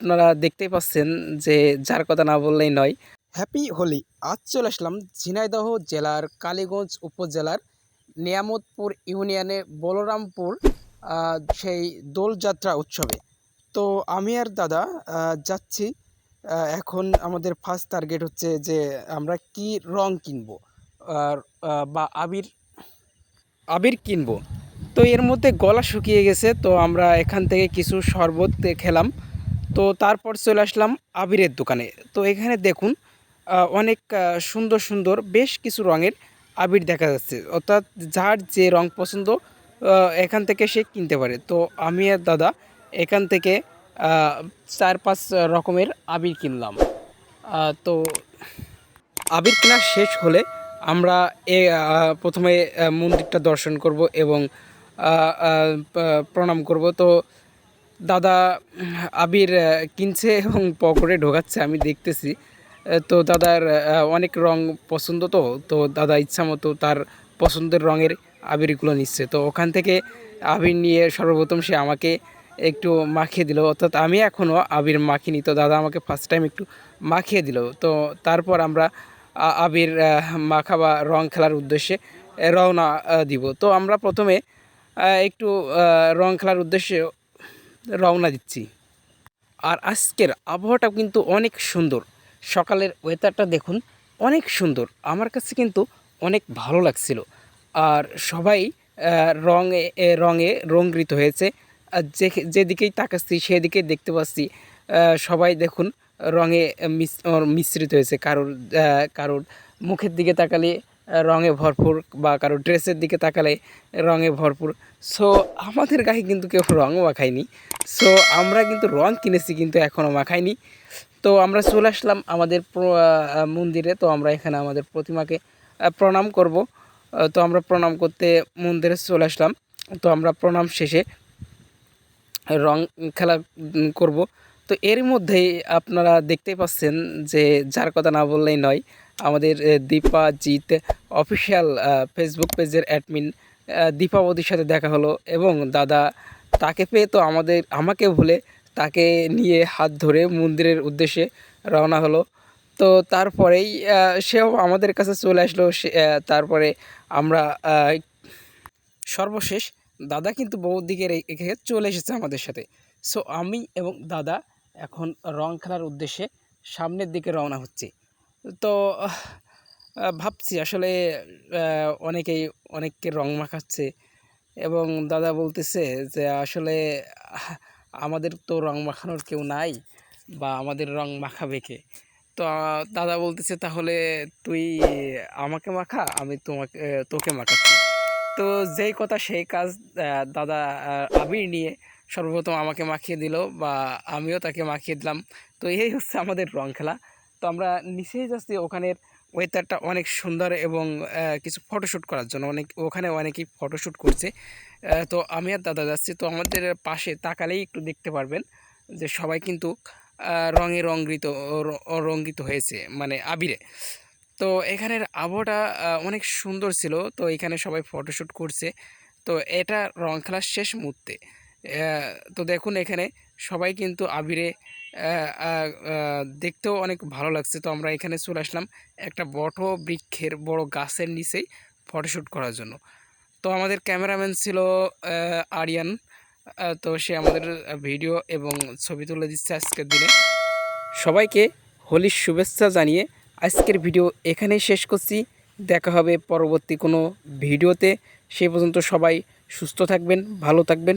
আপনারা দেখতেই পাচ্ছেন যে যার কথা না বললেই নয়। হ্যাপি হোলি। আজ চলে আসলাম ঝিনাইদহ জেলার কালীগঞ্জ উপজেলার নিয়ামতপুর ইউনিয়নে বলরামপুর সেই দোলযাত্রা উৎসবে। তো আমি আর দাদা যাচ্ছি। এখন আমাদের ফার্স্ট টার্গেট হচ্ছে যে আমরা কি রং কিনবো আর বা আবির আবির কিনবো। তো এর মধ্যে গলা শুকিয়ে গেছে, তো আমরা এখান থেকে কিছু শরবত খেলাম। তো তারপর চলে আসলাম আবিরের দোকানে। তো এখানে দেখুন অনেক সুন্দর সুন্দর বেশ কিছু রঙের আবির দেখা যাচ্ছে, অর্থাৎ যার যে রং পছন্দ এখান থেকে সে কিনতে পারে। তো আমি আর দাদা এখান থেকে 4-5 রকমের আবির কিনলাম। তো আবির কেনা শেষ হলে আমরা প্রথমে মন্দিরটা দর্শন করব এবং প্রণাম করব। তো দাদা আবির কিনছে এবং পকেটে ঢোকাচ্ছে, আমি দেখতেছি। তো দাদার অনেক রং পছন্দ, তো তো দাদা ইচ্ছা মতো তার পছন্দের রঙের আবিরগুলো নিচ্ছে। তো ওখান থেকে আবির নিয়ে সর্বপ্রথম সে আমাকে একটু মাখিয়ে দিল, অর্থাৎ আমি এখনও আবির মাখিনি, তো দাদা আমাকে ফার্স্ট টাইম একটু মাখিয়ে দিল। তো তারপর আমরা আবির মাখা বা রং খেলার উদ্দেশ্যে রওনা দিব। তো আমরা প্রথমে একটু রং খেলার উদ্দেশ্যে রওনা দিচ্ছি। আর আজকের আবহাওয়াটা কিন্তু অনেক সুন্দর। সকালের ওয়েদারটা দেখুন, অনেক সুন্দর। আমার কাছে কিন্তু অনেক ভালো লাগছিল। আর সবাই রঙে রঙ্গিত হয়েছে। আর যেদিকেই তাকাচ্ছি সেদিকেই দেখতে পাচ্ছি সবাই দেখুন রঙে মিশ্রিত হয়েছে। কারোর মুখের দিকে তাকালে রঙে ভরপুর, বা কারোর ড্রেসের দিকে তাকালে রঙে ভরপুর। সো আমাদের গায়ে কিন্তু কেউ রঙও মাখায়নি। সো আমরা কিন্তু রং কিনেছি কিন্তু এখনও মাখাইনি। তো আমরা চলে আসলাম আমাদের মন্দিরে। তো আমরা এখানে আমাদের প্রতিমাকে প্রণাম করব। তো আমরা প্রণাম করতে মন্দিরে চলে আসলাম। তো আমরা প্রণাম শেষে রং খেলা করব। তো এর মধ্যেই আপনারা দেখতেই পাচ্ছেন যে যার কথা না বললেই নয়, আমাদের দীপাজিৎ অফিসিয়াল ফেসবুক পেজের অ্যাডমিন দীপাবতীর সাথে দেখা হলো এবং দাদা তাকে পেয়ে তো আমাকে ভুলে তাকে নিয়ে হাত ধরে মন্দিরের উদ্দেশ্যে রওনা হলো। তো তারপরেই সেও আমাদের কাছে চলে আসলো। তারপরে আমরা সর্বশেষ দাদা কিন্তু বহুর দিকে রেখে চলে এসেছে আমাদের সাথে। সো আমি এবং দাদা এখন রং খেলার উদ্দেশ্যে সামনের দিকে রওনা হচ্ছি। তো ভাবছি আসলে অনেককে রং মাখাচ্ছে এবং দাদা বলতেছে যে আসলে আমাদের তো রং মাখানোর কেউ নাই, বা আমাদের রং মাখাবে কে। তো দাদা বলতেছে তাহলে তুই আমাকে মাখা, আমি তোকে মাখাচ্ছি। তো যেই কথা সেই কাজ। দাদা আবির নিয়ে সর্বপ্রথম আমাকে মাখিয়ে দিল, বা আমিও তাকে মাখিয়ে দিলাম। তো এই হচ্ছে আমাদের রং খেলা। তো আমরা নিচেই যাচ্ছি, ওখানের ওয়েদারটা অনেক সুন্দর এবং কিছু ফটোশ্যুট করার জন্য ওখানে অনেকেই ফটোশ্যুট করছে। তো আমি আর দাদা যাচ্ছি। তো আমাদের পাশে তাকালেই একটু দেখতে পারবেন যে সবাই কিন্তু রঙে রঙ্গিত হয়েছে, মানে আবিরে। তো এখানের আবহাওয়াটা অনেক সুন্দর ছিল। তো এখানে সবাই ফটোশ্যুট করছে। তো এটা রং খেলার শেষ মুহূর্তে। তো দেখুন এখানে সবাই কিন্তু আবিরে দেখতেও অনেক ভালো লাগছে। তো আমরা এখানে চলে আসলাম একটা বৃক্ষের বড় গাছের নিচেই ফটোশ্যুট করার জন্য। তো আমাদের ক্যামেরাম্যান ছিল আরিয়ান। তো সে আমাদের ভিডিও এবং ছবি তুলে দিচ্ছে আজকের দিনে। সবাইকে হোলির শুভেচ্ছা জানিয়ে আজকের ভিডিও এখানেই শেষ করছি। দেখা হবে পরবর্তী কোনো ভিডিওতে। সে পর্যন্ত সবাই সুস্থ থাকবেন, ভালো থাকবেন।